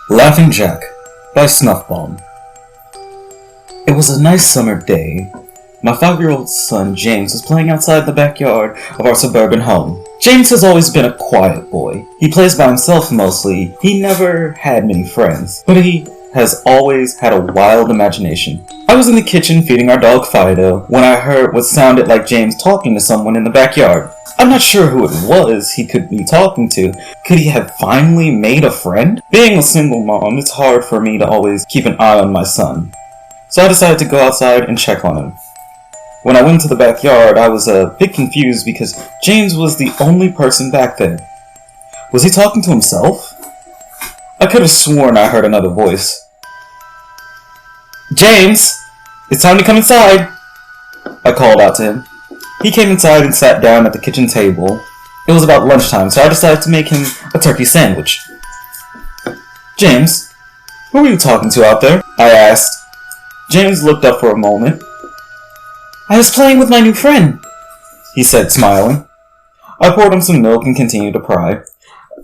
Laughing Jack by Snuffbomb. It was a nice summer day. My 5-year-old son James was playing outside the backyard of our suburban home. James has always been a quiet boy. He plays by himself mostly. He never had many friends, but he has always had a wild imagination. I was in the kitchen feeding our dog Fido when I heard what sounded like James talking to someone in the backyard. I'm not sure who it was he could be talking to. Could he have finally made a friend? Being a single mom, it's hard for me to always keep an eye on my son. So I decided to go outside and check on him. When I went to the backyard, I was a bit confused because James was the only person back there. Was he talking to himself? I could have sworn I heard another voice. "James! It's time to come inside!" I called out to him. He came inside and sat down at the kitchen table. It was about lunchtime, so I decided to make him a turkey sandwich. "James, who were you talking to out there?" I asked. James looked up for a moment. "I was playing with my new friend," he said, smiling. I poured him some milk and continued to pry,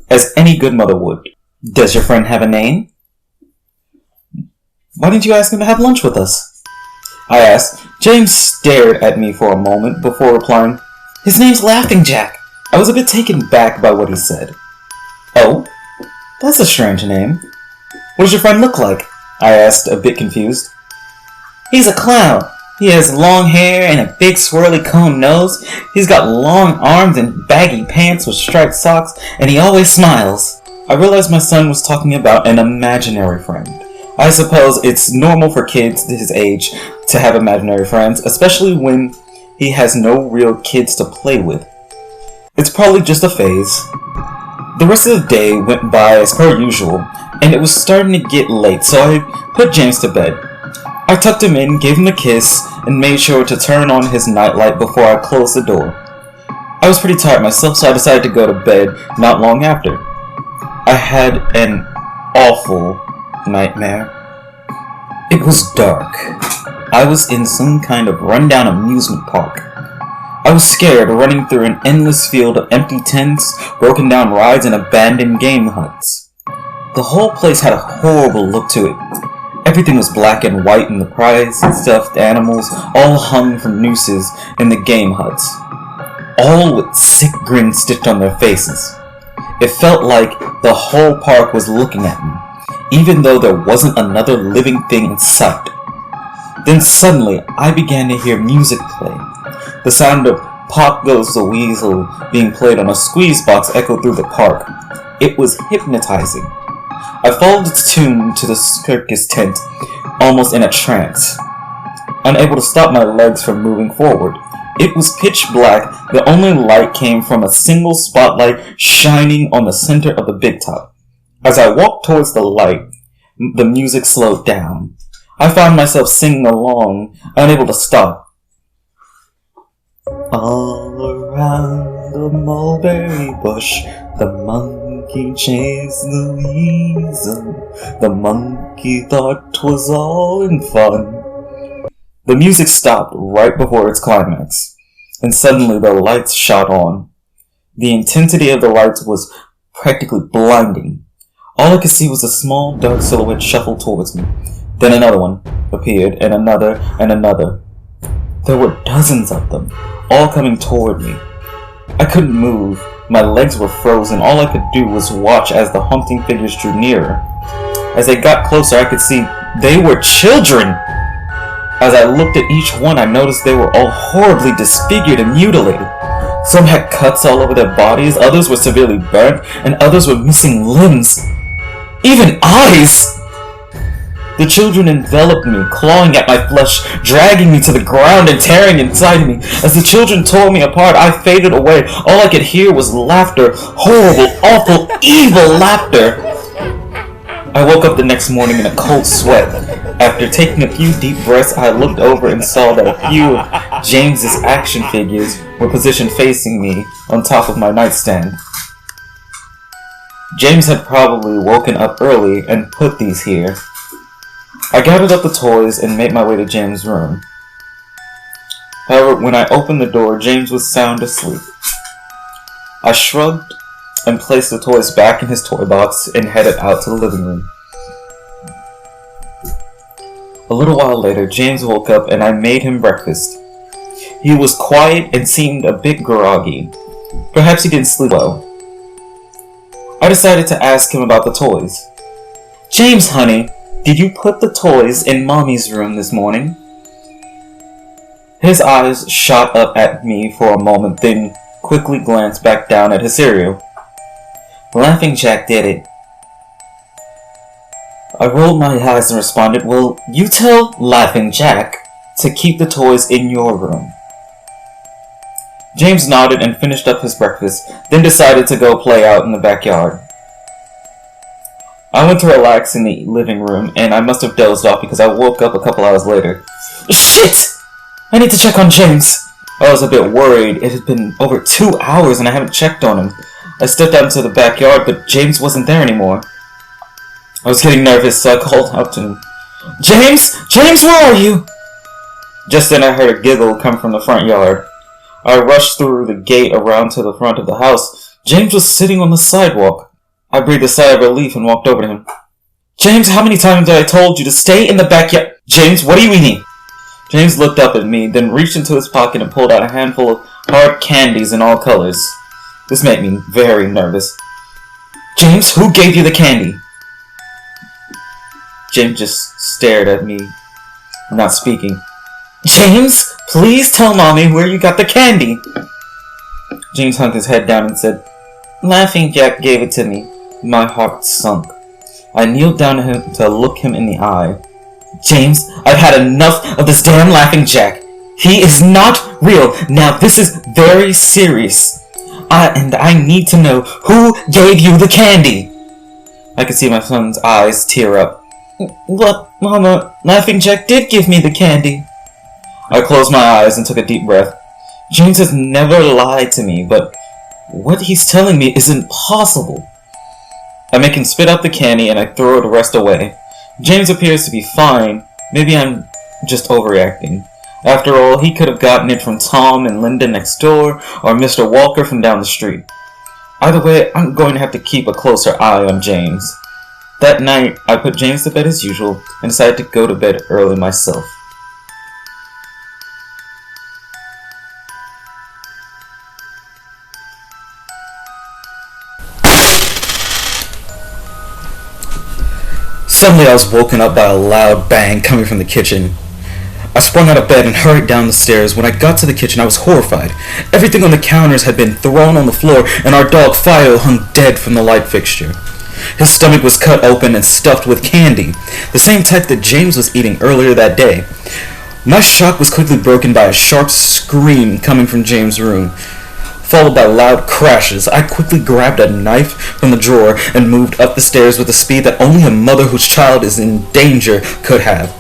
as any good mother would. "Does your friend have a name?" "Why didn't you ask him to have lunch with us?" I asked. James stared at me for a moment before replying, "His name's Laughing Jack." I was a bit taken back by what he said. "Oh, that's a strange name. What does your friend look like?" I asked, a bit confused. "He's a clown. He has long hair and a big swirly cone nose. He's got long arms and baggy pants with striped socks, and he always smiles." I realized my son was talking about an imaginary friend. I suppose it's normal for kids his age to have imaginary friends, especially when he has no real kids to play with. It's probably just a phase. The rest of the day went by as per usual, and it was starting to get late, so I put James to bed. I tucked him in, gave him a kiss, and made sure to turn on his nightlight before I closed the door. I was pretty tired myself, so I decided to go to bed not long after. I had an awful nightmare. It was dark. I was in some kind of rundown amusement park. I was scared, running through an endless field of empty tents, broken down rides, and abandoned game huts. The whole place had a horrible look to it. Everything was black and white, and the prized stuffed animals all hung from nooses in the game huts, all with sick grins stitched on their faces. It felt like the whole park was looking at me, even though there wasn't another living thing in sight. Then suddenly, I began to hear music play. The sound of "Pop Goes the Weasel" being played on a squeeze box echoed through the park. It was hypnotizing. I followed its tune to the circus tent, almost in a trance, unable to stop my legs from moving forward. It was pitch black. The only light came from a single spotlight shining on the center of the big top. As I walked towards the light, the music slowed down. I found myself singing along, unable to stop. All around the mulberry bush, the monkey chased the weasel. The monkey thought 'twas all in fun. The music stopped right before its climax, and suddenly the lights shot on. The intensity of the lights was practically blinding. All I could see was a small, dark silhouette shuffle towards me. Then another one appeared, and another, and another. There were dozens of them, all coming toward me. I couldn't move. My legs were frozen. All I could do was watch as the haunting figures drew nearer. As they got closer, I could see they were children. As I looked at each one, I noticed they were all horribly disfigured and mutilated. Some had cuts all over their bodies, others were severely burnt, and others were missing limbs. Even eyes! The children enveloped me, clawing at my flesh, dragging me to the ground and tearing inside me. As the children tore me apart, I faded away. All I could hear was laughter. Horrible, awful, evil laughter. I woke up the next morning in a cold sweat. After taking a few deep breaths, I looked over and saw that a few of James's action figures were positioned facing me on top of my nightstand. James had probably woken up early and put these here. I gathered up the toys and made my way to James' room. However, when I opened the door, James was sound asleep. I shrugged and placed the toys back in his toy box and headed out to the living room. A little while later, James woke up and I made him breakfast. He was quiet and seemed a bit groggy. Perhaps he didn't sleep well. I decided to ask him about the toys. "James, honey, did you put the toys in Mommy's room this morning?" His eyes shot up at me for a moment, then quickly glanced back down at his cereal. "Laughing Jack did it." I rolled my eyes and responded, "Well, you tell Laughing Jack to keep the toys in your room." James nodded and finished up his breakfast, then decided to go play out in the backyard. I went to relax in the living room, and I must have dozed off because I woke up a couple hours later. Shit! I need to check on James. I was a bit worried. It had been over 2 hours and I haven't checked on him. I stepped out into the backyard, but James wasn't there anymore. I was getting nervous, so I called out to him. "James? James, where are you?" Just then I heard a giggle come from the front yard. I rushed through the gate around to the front of the house. James was sitting on the sidewalk. I breathed a sigh of relief and walked over to him. "James, how many times have I told you to stay in the backyard?" "James, what are you eating?" James looked up at me, then reached into his pocket and pulled out a handful of hard candies in all colors. This made me very nervous. "James, who gave you the candy?" James just stared at me, not speaking. "James, please tell Mommy where you got the candy." James hung his head down and said, "Laughing Jack gave it to me." My heart sunk. I kneeled down to him to look him in the eye. "James, I've had enough of this damn Laughing Jack. He is not real. Now this is very serious. I need to know who gave you the candy." I could see my son's eyes tear up. "What, Mama? Laughing Jack did give me the candy." I closed my eyes and took a deep breath. James has never lied to me, but what he's telling me is impossible. I make him spit out the candy and I throw the rest away. James appears to be fine. Maybe I'm just overreacting. After all, he could have gotten it from Tom and Linda next door, or Mr. Walker from down the street. Either way, I'm going to have to keep a closer eye on James. That night, I put James to bed as usual, and decided to go to bed early myself. Suddenly I was woken up by a loud bang coming from the kitchen. I sprung out of bed and hurried down the stairs. When I got to the kitchen, I was horrified. Everything on the counters had been thrown on the floor, and our dog Fido hung dead from the light fixture. His stomach was cut open and stuffed with candy, the same type that James was eating earlier that day. My shock was quickly broken by a sharp scream coming from James' room, followed by loud crashes. I quickly grabbed a knife from the drawer and moved up the stairs with a speed that only a mother whose child is in danger could have.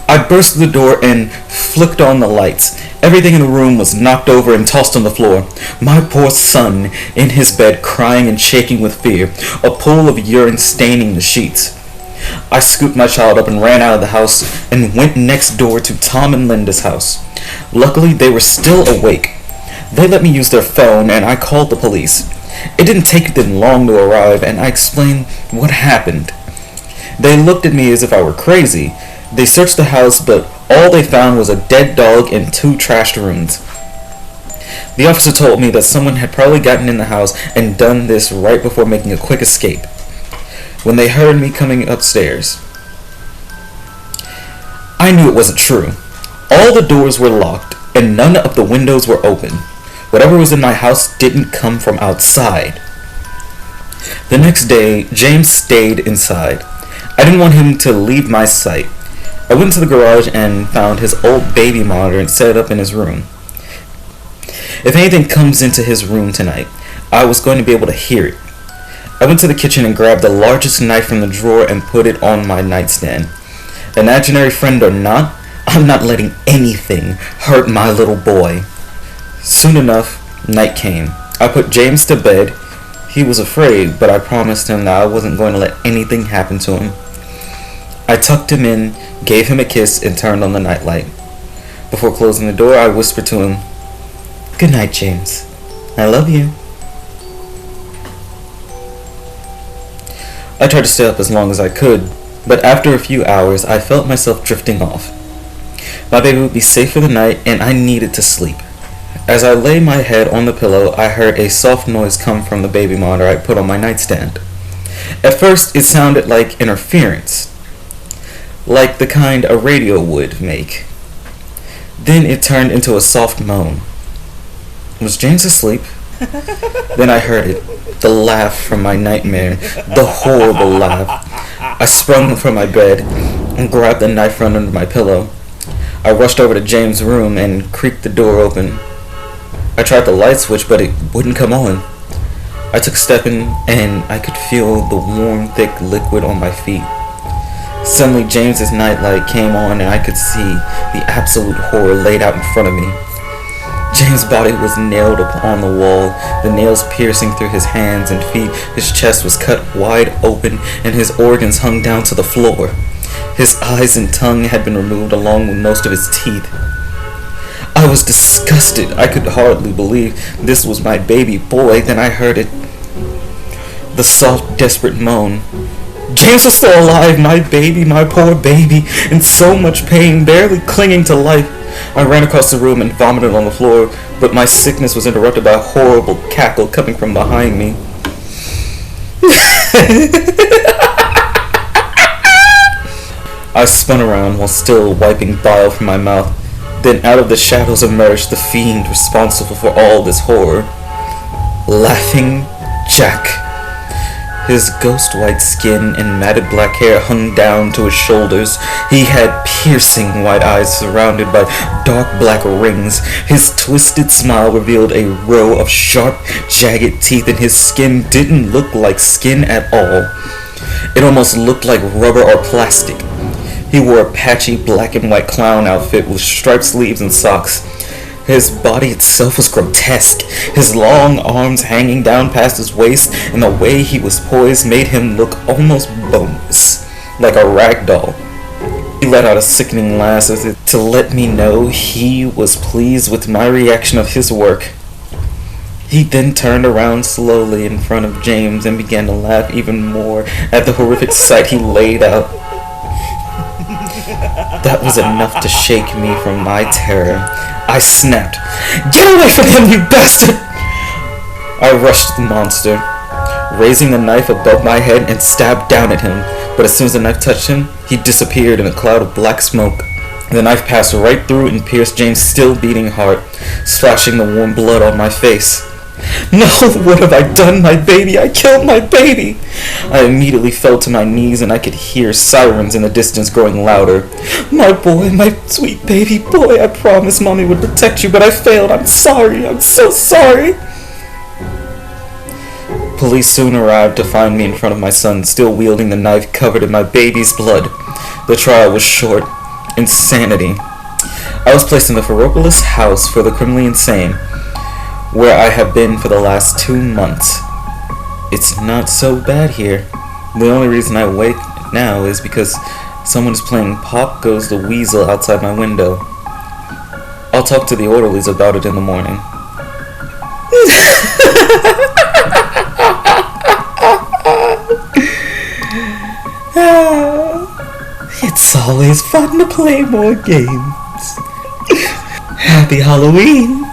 I burst through the door and flicked on the lights. Everything in the room was knocked over and tossed on the floor. My poor son, in his bed, crying and shaking with fear, a pool of urine staining the sheets. I scooped my child up and ran out of the house and went next door to Tom and Linda's house. Luckily, they were still awake. They let me use their phone and I called the police. It didn't take them long to arrive and I explained what happened. They looked at me as if I were crazy. They searched the house, but all they found was a dead dog and 2 trashed rooms. The officer told me that someone had probably gotten in the house and done this right before making a quick escape. When they heard me coming upstairs, I knew it wasn't true. All the doors were locked and none of the windows were open. Whatever was in my house didn't come from outside. The next day, James stayed inside. I didn't want him to leave my sight. I went to the garage and found his old baby monitor and set it up in his room. If anything comes into his room tonight, I was going to be able to hear it. I went to the kitchen and grabbed the largest knife from the drawer and put it on my nightstand. Imaginary friend or not, I'm not letting anything hurt my little boy. Soon enough, night came. I put James to bed. He was afraid, but I promised him that I wasn't going to let anything happen to him. I tucked him in, gave him a kiss, and turned on the nightlight. Before closing the door, I whispered to him, "Good night, James. I love you." I tried to stay up as long as I could, But after a few hours, I felt myself drifting off. My baby would be safe for the night, and I needed to sleep. As I lay my head on the pillow, I heard a soft noise come from the baby monitor I put on my nightstand. At first, it sounded like interference, like the kind a radio would make. Then it turned into a soft moan. Was James asleep? Then I heard it, the laugh from my nightmare, the horrible laugh. I sprung from my bed and grabbed the knife from under my pillow. I rushed over to James' room and creaked the door open. I tried the light switch, but it wouldn't come on. I took a step in, and I could feel the warm, thick liquid on my feet. Suddenly, James's nightlight came on, and I could see the absolute horror laid out in front of me. James' body was nailed upon the wall, the nails piercing through his hands and feet. His chest was cut wide open, and his organs hung down to the floor. His eyes and tongue had been removed along with most of his teeth. I was disgusted. I could hardly believe this was my baby boy. Then I heard it. The soft, desperate moan. James was still alive, my baby, my poor baby, in so much pain, barely clinging to life. I ran across the room and vomited on the floor, but my sickness was interrupted by a horrible cackle coming from behind me. I spun around while still wiping bile from my mouth. Then out of the shadows emerged the fiend responsible for all this horror. Laughing Jack. His ghost-white skin and matted black hair hung down to his shoulders. He had piercing white eyes surrounded by dark black rings. His twisted smile revealed a row of sharp, jagged teeth, and his skin didn't look like skin at all. It almost looked like rubber or plastic. He wore a patchy black and white clown outfit with striped sleeves and socks. His body itself was grotesque, his long arms hanging down past his waist, and the way he was poised made him look almost boneless, like a rag doll. He let out a sickening laugh as if to let me know he was pleased with my reaction of his work. He then turned around slowly in front of James and began to laugh even more at the horrific sight he laid out. That was enough to shake me from my terror. I snapped, "Get away from him, you bastard!" I rushed the monster, raising the knife above my head and stabbed down at him. But as soon as the knife touched him, he disappeared in a cloud of black smoke. The knife passed right through and pierced James' still beating heart, splashing the warm blood on my face. No, what have I done, my baby? I killed my baby! I immediately fell to my knees and I could hear sirens in the distance growing louder. My boy, my sweet baby boy, I promised Mommy would protect you, but I failed. I'm sorry. I'm so sorry. Police soon arrived to find me in front of my son, still wielding the knife covered in my baby's blood. The trial was short. Insanity. I was placed in the Ferropolis house for the criminally insane, where I have been for the last 2 months. It's not so bad here. The only reason I wake now is because someone is playing Pop Goes the Weasel outside my window. I'll talk to the orderlies about it in the morning. It's always fun to play more games. Happy Halloween!